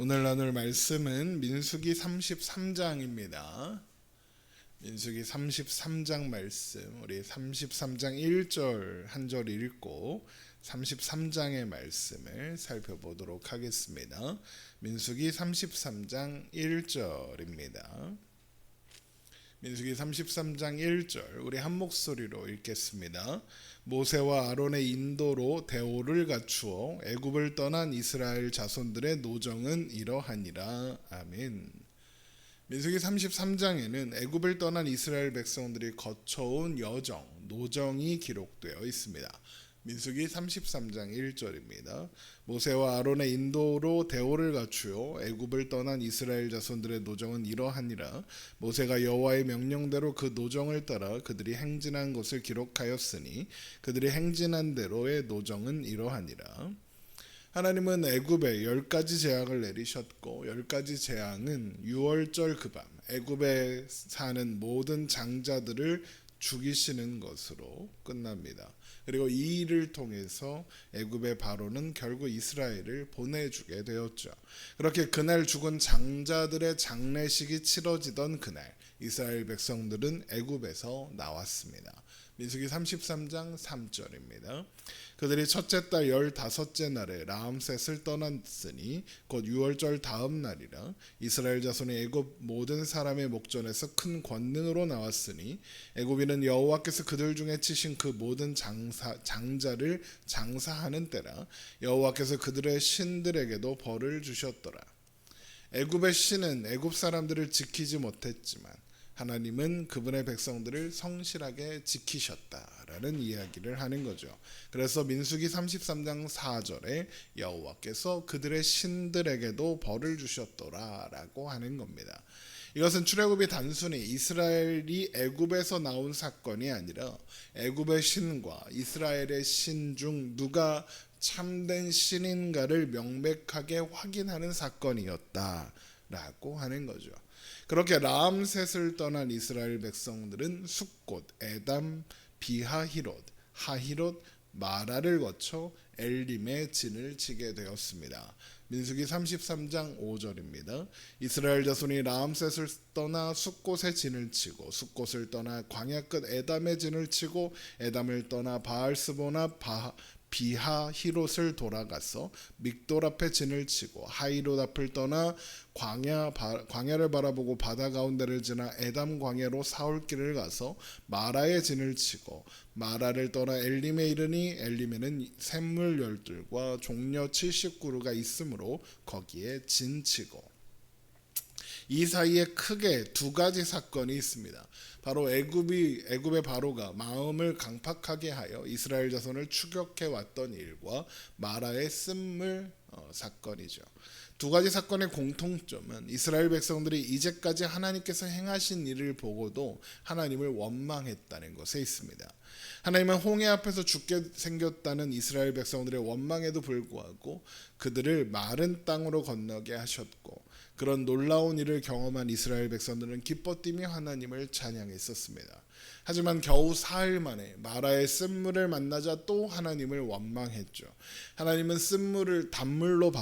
오늘 나눌 말씀은 민수기 33장입니다. 민수기 33장 말씀, 우리 33장 1절 한 절 읽고 33장의 말씀을 살펴보도록 하겠습니다. 민수기 33장 1절입니다. 민수기 33장 1절 우리 한 목소리로 읽겠습니다. 모세와 아론의 인도로 대오를 갖추어 애굽을 떠난 이스라엘 자손들의 노정은 이러하니라. 아멘. 민수기 33장에는 애굽을 떠난 이스라엘 백성들이 거쳐온 여정, 노정이 기록되어 있습니다. 민수기 33장 1절입니다. 모세와 아론의 인도로 대오를 갖추어 애굽을 떠난 이스라엘 자손들의 노정은 이러하니라. 모세가 여호와의 명령대로 그 노정을 따라 그들이 행진한 것을 기록하였으니 그들이 행진한 대로의 노정은 이러하니라. 하나님은 애굽에 10가지 재앙을 내리셨고 10가지 재앙은 6월절 그 밤 애굽에 사는 모든 장자들을 죽이시는 것으로 끝납니다. 그리고 이 일을 통해서 애굽의 바로는 결국 이스라엘을 보내주게 되었죠. 그렇게 그날 죽은 장자들의 장례식이 치러지던 그날 이스라엘 백성들은 애굽에서 나왔습니다. 민수기 33장 3절입니다. 그들이 첫째 달 15째 날에 라암셋을 떠났으니 곧 6월절 다음 날이라. 이스라엘 자손이 애굽 모든 사람의 목전에서 큰 권능으로 나왔으니 애굽인은 여호와께서 그들 중에 치신 그 모든 장자를 장사하는 때라. 여호와께서 그들의 신들에게도 벌을 주셨더라. 애굽의 신은 애굽 사람들을 지키지 못했지만 하나님은 그분의 백성들을 성실하게 지키셨다라는 이야기를 하는 거죠. 그래서 민수기 33장 4절에 여호와께서 그들의 신들에게도 벌을 주셨더라라고 하는 겁니다. 이것은 출애굽이 단순히 이스라엘이 애굽에서 나온 사건이 아니라 애굽의 신과 이스라엘의 신 중 누가 참된 신인가를 명백하게 확인하는 사건이었다라고 하는 거죠. 그렇게 라암셋을 떠난 이스라엘 백성들은 숫곳, 에담, 비하히롯, 하히롯, 마라를 거쳐 엘림의 진을 치게 되었습니다. 민수기 33장 5절입니다. 이스라엘 자손이 라암셋을 떠나 숫곳의 진을 치고 숫곳을 떠나 광야 끝 에담의 진을 치고 에담을 떠나 바알스보나 비하히롯을 돌아가서 믹돌 앞에 진을 치고 하히롯 앞을 떠나 광야를 바라보고 바다 가운데를 지나 에담 광야로 사울길을 가서 마라의 진을 치고 마라를 떠나 엘림에 이르니 엘림에는 샘물 12과 종려 70그루가 있으므로 거기에 진치고. 이 사이에 크게 두 가지 사건이 있습니다. 바로 애굽의 바로가 마음을 강팍하게 하여 이스라엘 자손을 추격해 왔던 일과 마라의 쓴물 사건이죠. 두 가지 사건의 공통점은 이스라엘 백성들이 이제까지 하나님께서 행하신 일을 보고도 하나님을 원망했다는 것에 있습니다. 하나님은 홍해 앞에서 죽게 생겼다는 이스라엘 백성들의 원망에도 불구하고 그들을 마른 땅으로 건너게 하셨고 그런 놀라운 일을 경험한 이스라엘 백성들은 기뻐 뛰며 하나님을 찬양했었습니다. 하지만 겨우 사흘 만에 마라의 쓴물을 만나자 또 하나님을 원망했죠. 하나님은 쓴물을 단물로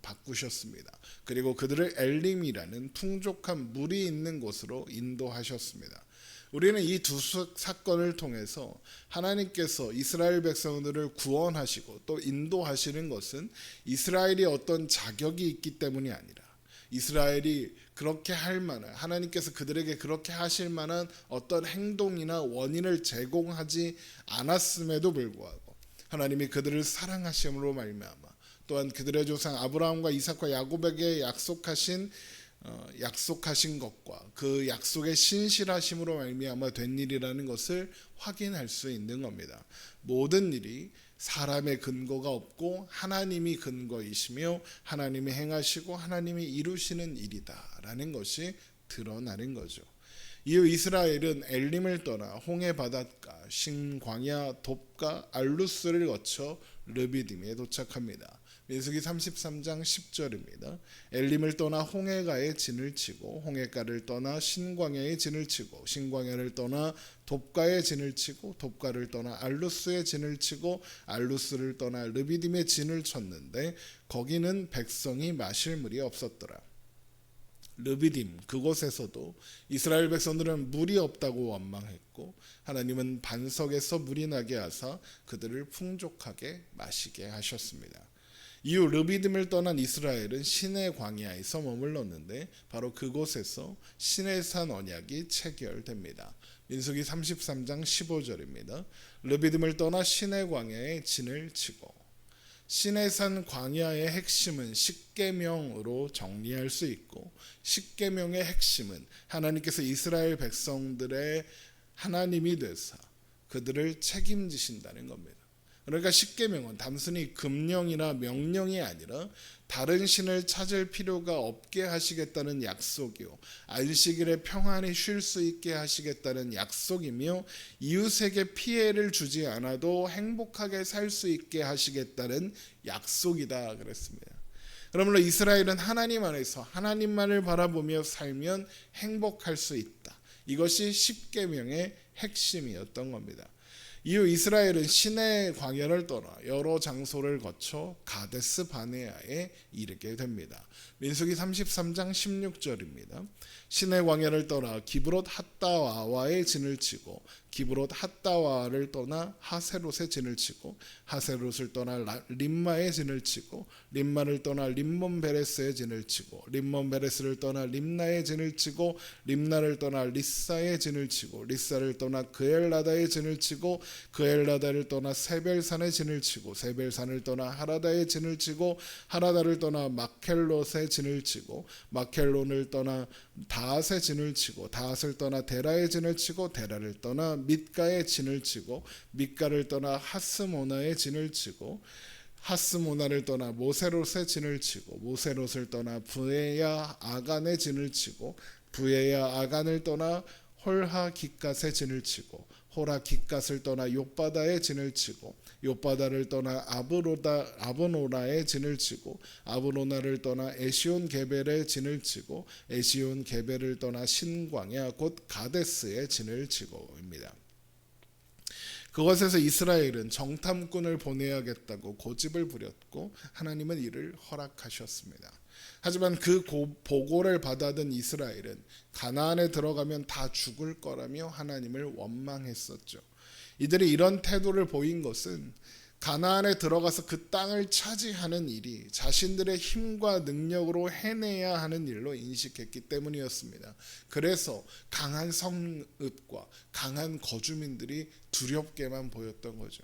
바꾸셨습니다. 그리고 그들을 엘림이라는 풍족한 물이 있는 곳으로 인도하셨습니다. 우리는 이 두 사건을 통해서 하나님께서 이스라엘 백성들을 구원하시고 또 인도하시는 것은 이스라엘이 어떤 자격이 있기 때문이 아니라 이스라엘이 그렇게 할 만한 하나님께서 그들에게 그렇게 하실 만한 어떤 행동이나 원인을 제공하지 않았음에도 불구하고 하나님이 그들을 사랑하심으로 말미암아 또한 그들의 조상 아브라함과 이삭과 야곱에게 약속하신 것과 그 약속의 신실하심으로 말미암아 된 일이라는 것을 확인할 수 있는 겁니다. 모든 일이 사람의 근거가 없고 하나님이 근거이시며 하나님이 행하시고 하나님이 이루시는 일이다라는 것이 드러나는 거죠. 이후 이스라엘은 엘림을 떠나 홍해 바닷가, 신광야, 돕가, 알루스를 거쳐 르비딤에 도착합니다. 민수기 33장 10절입니다. 엘림을 떠나 홍해가에 진을 치고 홍해가를 떠나 신광야에 진을 치고 신광야를 떠나 돕가에 진을 치고 돕가를 떠나 알루스에 진을 치고 알루스를 떠나 르비딤에 진을 쳤는데 거기는 백성이 마실 물이 없었더라. 르비딤 그곳에서도 이스라엘 백성들은 물이 없다고 원망했고 하나님은 반석에서 물이 나게 하사 그들을 풍족하게 마시게 하셨습니다. 이후 르비딤을 떠난 이스라엘은 시내 광야에서 머물렀는데 바로 그곳에서 시내산 언약이 체결됩니다. 민수기 33장 15절입니다. 르비딤을 떠나 시내 광야에 진을 치고 시내산 광야의 핵심은 십계명으로 정리할 수 있고 십계명의 핵심은 하나님께서 이스라엘 백성들의 하나님이 되사 그들을 책임지신다는 겁니다. 그러니까 십계명은 단순히 금령이나 명령이 아니라 다른 신을 찾을 필요가 없게 하시겠다는 약속이요 안식일에 평안히 쉴 수 있게 하시겠다는 약속이며 이웃에게 피해를 주지 않아도 행복하게 살 수 있게 하시겠다는 약속이다 그랬습니다. 그러므로 이스라엘은 하나님 안에서 하나님만을 바라보며 살면 행복할 수 있다. 이것이 십계명의 핵심이었던 겁니다. 이후 이스라엘은 시내 광야를 떠나 여러 장소를 거쳐 가데스 바네아에 이르게 됩니다. 민수기 33장 16절입니다. 시내 광야를 떠나 기브롯 핫다와와에 진을 치고 기브롯 핫다와를 떠나 하세롯에 진을 치고 하세롯을 떠나 림마에 진을 치고 림마를 떠나 림몬 베레스에 진을 치고 림몬 베레스를 떠나 림나에 진을 치고 림나를 떠나 리사에 진을 치고 리사를 떠나 그엘라다에 진을 치고 그엘라다를 떠나 세벨산에 진을 치고 세벨산을 떠나 하라다에 진을 치고 하라다를 떠나 마켈롯에 진을 치고 마켈론을 떠나 다앗에 진을 치고 다앗을 떠나 데라에 진을 치고 데라를 떠나 밑가에 진을 치고 밑가를 떠나 하스모나에 진을 치고 하스모나를 떠나 모세롯에 진을 치고 모세롯을 떠나 부에야 아간에 진을 치고 부에야 아간을 떠나 홀하 깃갓에 진을 치고 홀하 깃갓을 떠나 욥바다에 진을 치고 욥바다를 떠나 아브노라에 진을 치고 아브노나를 떠나 에시온 게벨에 진을 치고 에시온 게벨을 떠나 신광야 곧 가데스에 진을 치고입니다. 그것에서 이스라엘은 정탐꾼을 보내야겠다고 고집을 부렸고 하나님은 이를 허락하셨습니다. 하지만 그 보고를 받아든 이스라엘은 가나안에 들어가면 다 죽을 거라며 하나님을 원망했었죠. 이들이 이런 태도를 보인 것은 가나안에 들어가서 그 땅을 차지하는 일이 자신들의 힘과 능력으로 해내야 하는 일로 인식했기 때문이었습니다. 그래서 강한 성읍과 강한 거주민들이 두렵게만 보였던 거죠.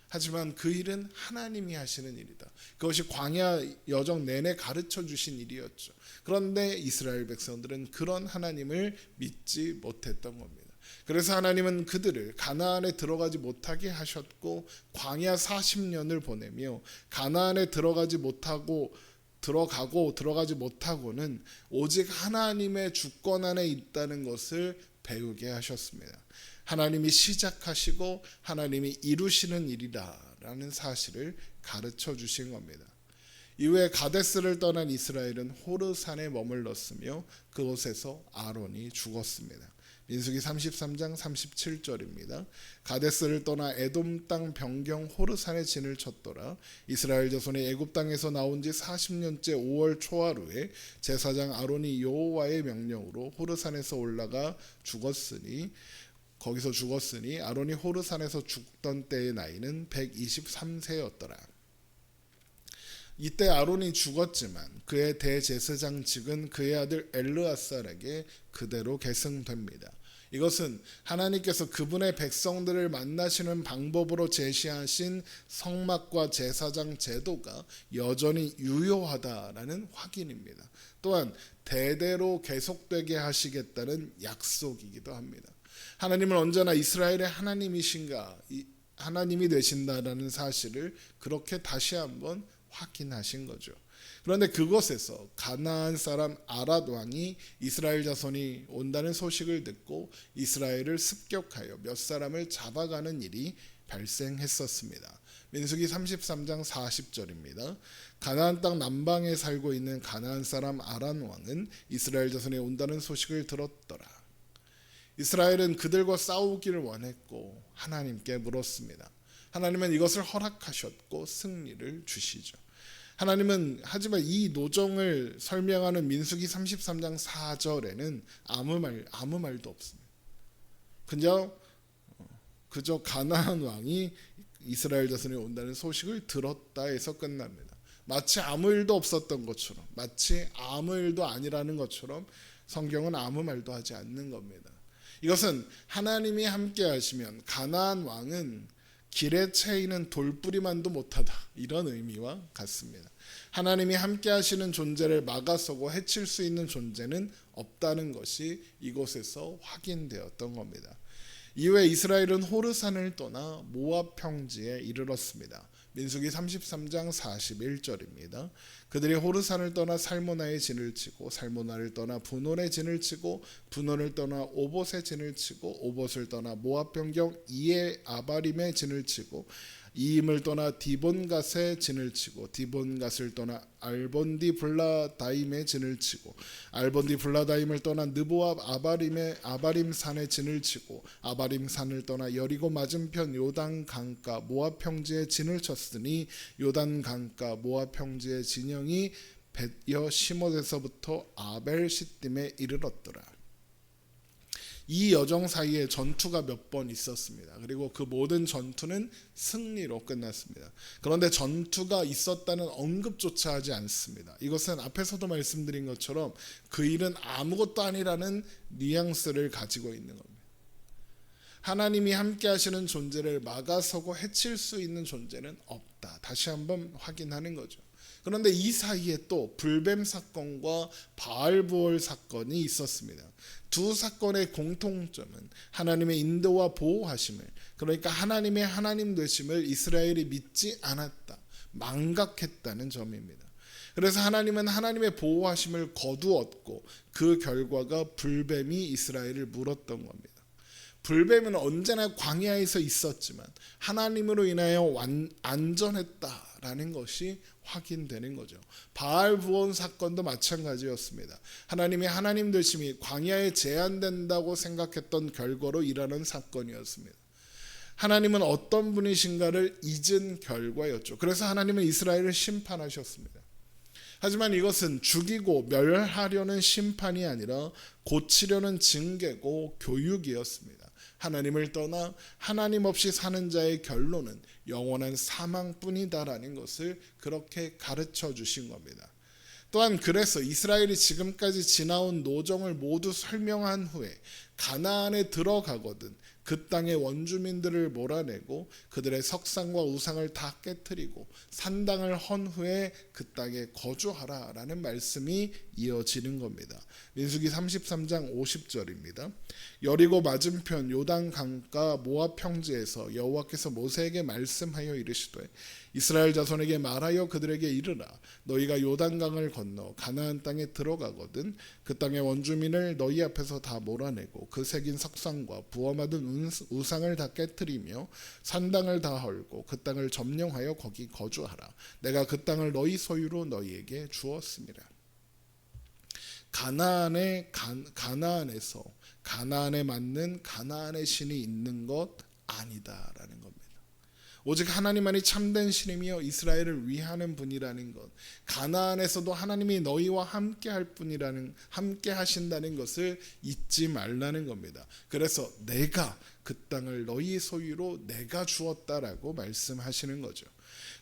하지만 그 일은 하나님이 하시는 일이다. 그것이 광야 여정 내내 가르쳐 주신 일이었죠. 그런데 이스라엘 백성들은 그런 하나님을 믿지 못했던 겁니다. 그래서 하나님은 그들을 가나안에 들어가지 못하게 하셨고 광야 40년을 보내며 가나안에 들어가지 못하고는 오직 하나님의 주권 안에 있다는 것을 배우게 하셨습니다. 하나님이 시작하시고 하나님이 이루시는 일이라는 사실을 가르쳐 주신 겁니다. 이후에 가데스를 떠난 이스라엘은 호르산에 머물렀으며 그곳에서 아론이 죽었습니다. 민수기 33장 37절입니다. 가데스를 떠나 에돔 땅 변경 호르산에 진을 쳤더라. 이스라엘 자손이 애굽 땅에서 나온 지 40년째 5월 초하루에 제사장 아론이 여호와의 명령으로 호르산에서 올라가 거기서 죽었으니 아론이 호르산에서 죽던 때의 나이는 123세였더라. 이때 아론이 죽었지만 그의 대제사장직은 그의 아들 엘르아살에게 그대로 계승됩니다. 이것은 하나님께서 그분의 백성들을 만나시는 방법으로 제시하신 성막과 제사장 제도가 여전히 유효하다라는 확인입니다. 또한 대대로 계속되게 하시겠다는 약속이기도 합니다. 하나님은 언제나 이스라엘의 하나님이 되신다라는 사실을 그렇게 다시 한번 확인하신 거죠. 그런데 그곳에서 가나안 사람 아랏 왕이 이스라엘 자손이 온다는 소식을 듣고 이스라엘을 습격하여 몇 사람을 잡아가는 일이 발생했었습니다. 민수기 33장 40절입니다. 가나안 땅 남방에 살고 있는 가나안 사람 아란 왕은 이스라엘 자손이 온다는 소식을 들었더라. 이스라엘은 그들과 싸우기를 원했고 하나님께 물었습니다. 하나님은 이것을 허락하셨고 승리를 주시죠. 하나님은 하지만 이 노정을 설명하는 민수기 33장 4절에는 아무 말도 없습니다. 그저 가나안 왕이 이스라엘 자손이 온다는 소식을 들었다 해서 끝납니다. 마치 아무 일도 없었던 것처럼, 마치 아무 일도 아니라는 것처럼 성경은 아무 말도 하지 않는 겁니다. 이것은 하나님이 함께 하시면 가나안 왕은 길에 채이는 돌뿌리만도 못하다, 이런 의미와 같습니다. 하나님이 함께 하시는 존재를 막아서고 해칠 수 있는 존재는 없다는 것이 이곳에서 확인되었던 겁니다. 이후에 이스라엘은 호르산을 떠나 모압 평지에 이르렀습니다. 민수기 33장 41절입니다. 그들이 호르산을 떠나 살모나의 진을 치고 살모나를 떠나 분올의 진을 치고 분올을 떠나 오봇의 진을 치고 오봇을 떠나 모압 변경 이에 아바림의 진을 치고 이임을 떠나 디본갓의 진을 치고 디본갓을 떠나 알본디 블라다임의 진을 치고 알본디 블라다임을 떠나 느보압 아바림 산의 진을 치고 아바림 산을 떠나 여리고 맞은편 요단 강가 모압 평지에 진을 쳤으니 요단 강가 모압 평지의 진영이 벳여 시못에서부터 아벨 시딤에 이르렀더라. 이 여정 사이에 전투가 몇 번 있었습니다. 그리고 그 모든 전투는 승리로 끝났습니다. 그런데 전투가 있었다는 언급조차 하지 않습니다. 이것은 앞에서도 말씀드린 것처럼 그 일은 아무것도 아니라는 뉘앙스를 가지고 있는 겁니다. 하나님이 함께 하시는 존재를 막아서고 해칠 수 있는 존재는 없다. 다시 한번 확인하는 거죠. 그런데 이 사이에 또 불뱀 사건과 바알부올 사건이 있었습니다. 두 사건의 공통점은 하나님의 인도와 보호하심을, 그러니까 하나님의 하나님 되심을 이스라엘이 믿지 않았다, 망각했다는 점입니다. 그래서 하나님은 하나님의 보호하심을 거두었고 그 결과가 불뱀이 이스라엘을 물었던 겁니다. 불뱀은 언제나 광야에서 있었지만 하나님으로 인하여 안전했다라는 것이 확인되는 거죠. 바알부온 사건도 마찬가지였습니다. 하나님의 하나님 되심이 광야에 제한된다고 생각했던 결과로 일어난 사건이었습니다. 하나님은 어떤 분이신가를 잊은 결과였죠. 그래서 하나님은 이스라엘을 심판하셨습니다. 하지만 이것은 죽이고 멸하려는 심판이 아니라 고치려는 징계고 교육이었습니다. 하나님을 떠나 하나님 없이 사는 자의 결론은 영원한 사망뿐이다라는 것을 그렇게 가르쳐 주신 겁니다. 또한 그래서 이스라엘이 지금까지 지나온 노정을 모두 설명한 후에 가나안에 들어가거든 그 땅의 원주민들을 몰아내고 그들의 석상과 우상을 다 깨뜨리고 산당을 헌 후에 그 땅에 거주하라 라는 말씀이 이어지는 겁니다. 민수기 33장 50절입니다. 여리고 맞은편 요단 강가 모압 평지에서 여호와께서 모세에게 말씀하여 이르시되 이스라엘 자손에게 말하여 그들에게 이르라. 너희가 요단강을 건너 가나안 땅에 들어가거든 그 땅의 원주민을 너희 앞에서 다 몰아내고 그 새긴 석상과 부어맞은 우상을 다 깨뜨리며 산당을 다 헐고 그 땅을 점령하여 거기 거주하라. 내가 그 땅을 너희 소유로 너희에게 주었습니다. 가나안에서 가나안에 맞는 가나안의 신이 있는 것 아니다라는 겁니다. 오직 하나님만이 참된 신이며 이스라엘을 위하는 분이라는 것, 가나안에서도 하나님이 너희와 함께 하신다는 것을 잊지 말라는 겁니다. 그래서 내가 그 땅을 너희 소유로 내가 주었다라고 말씀하시는 거죠.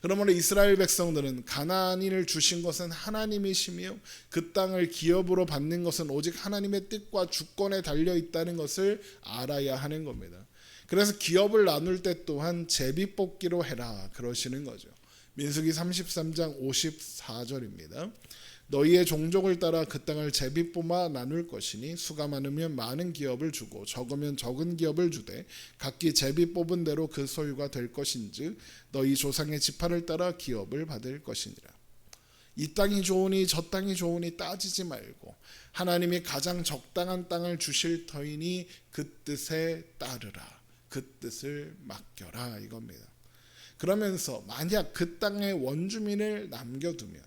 그러므로 이스라엘 백성들은 가나안을 주신 것은 하나님이시며 그 땅을 기업으로 받는 것은 오직 하나님의 뜻과 주권에 달려 있다는 것을 알아야 하는 겁니다. 그래서 기업을 나눌 때 또한 제비뽑기로 해라 그러시는 거죠. 민수기 33장 54절입니다. 너희의 종족을 따라 그 땅을 제비뽑아 나눌 것이니 수가 많으면 많은 기업을 주고 적으면 적은 기업을 주되 각기 제비 뽑은 대로 그 소유가 될 것인즉 너희 조상의 지파를 따라 기업을 받을 것이니라. 이 땅이 좋으니 저 땅이 좋으니 따지지 말고 하나님이 가장 적당한 땅을 주실 터이니 그 뜻에 따르라. 그 뜻을 맡겨라 이겁니다. 그러면서 만약 그 땅의 원주민을 남겨두면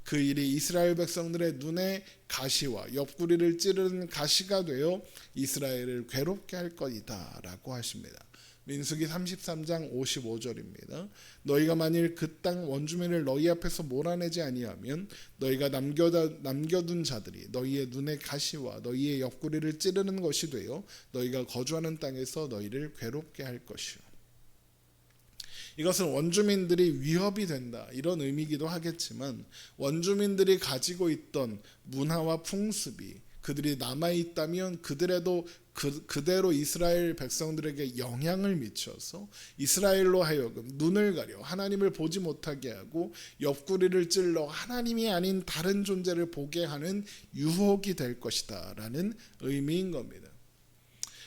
그 일이 이스라엘 백성들의 눈에 가시와 옆구리를 찌르는 가시가 되어 이스라엘을 괴롭게 할 것이다 라고 하십니다. 민수기 33장 55절입니다. 너희가 만일 그 땅 원주민을 너희 앞에서 몰아내지 아니하면 너희가 남겨둔 자들이 너희의 눈에 가시와 너희의 옆구리를 찌르는 것이 되어 너희가 거주하는 땅에서 너희를 괴롭게 할 것이요. 이것은 원주민들이 위협이 된다 이런 의미이기도 하겠지만 원주민들이 가지고 있던 문화와 풍습이 그들이 남아있다면 그들에도 그대로 이스라엘 백성들에게 영향을 미쳐서 이스라엘로 하여금 눈을 가려 하나님을 보지 못하게 하고 옆구리를 찔러 하나님이 아닌 다른 존재를 보게 하는 유혹이 될 것이다 라는 의미인 겁니다.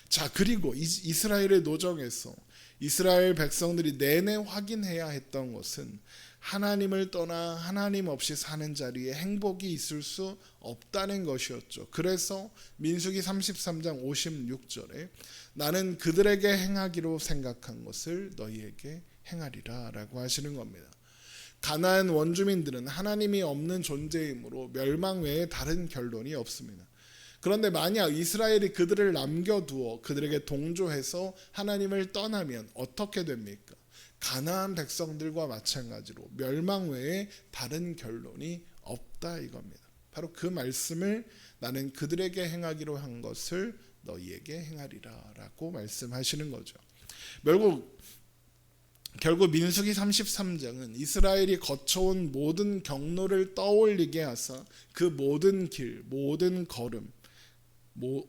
자, 그리고 이스라엘의 노정에서 이스라엘 백성들이 내내 확인해야 했던 것은 하나님을 떠나 하나님 없이 사는 자리에 행복이 있을 수 없다는 것이었죠. 그래서 민수기 33장 56절에 나는 그들에게 행하기로 생각한 것을 너희에게 행하리라 라고 하시는 겁니다. 가나안 원주민들은 하나님이 없는 존재이므로 멸망 외에 다른 결론이 없습니다. 그런데 만약 이스라엘이 그들을 남겨두어 그들에게 동조해서 하나님을 떠나면 어떻게 됩니까? 가나안 백성들과 마찬가지로 멸망 외에 다른 결론이 없다 이겁니다. 바로 그 말씀을 나는 그들에게 행하기로 한 것을 너희에게 행하리라 라고 말씀하시는 거죠. 결국 민수기 33장은 이스라엘이 거쳐온 모든 경로를 떠올리게 하사 그 모든 길, 모든 걸음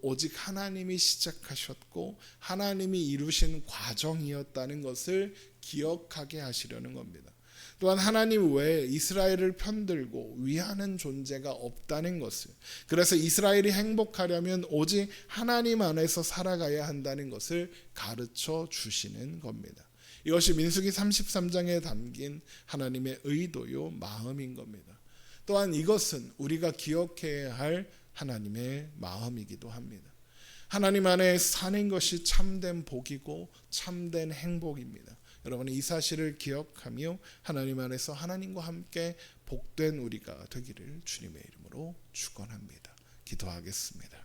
오직 하나님이 시작하셨고 하나님이 이루신 과정이었다는 것을 기억하게 하시려는 겁니다. 또한 하나님 외에 이스라엘을 편들고 위하는 존재가 없다는 것을, 그래서 이스라엘이 행복하려면 오직 하나님 안에서 살아가야 한다는 것을 가르쳐 주시는 겁니다. 이것이 민수기 33장에 담긴 하나님의 의도요 마음인 겁니다. 또한 이것은 우리가 기억해야 할 하나님의 마음이기도 합니다. 하나님 안에 사는 것이 참된 복이고 참된 행복입니다. 여러분 이 사실을 기억하며 하나님 안에서 하나님과 함께 복된 우리가 되기를 주님의 이름으로 축원합니다. 기도하겠습니다.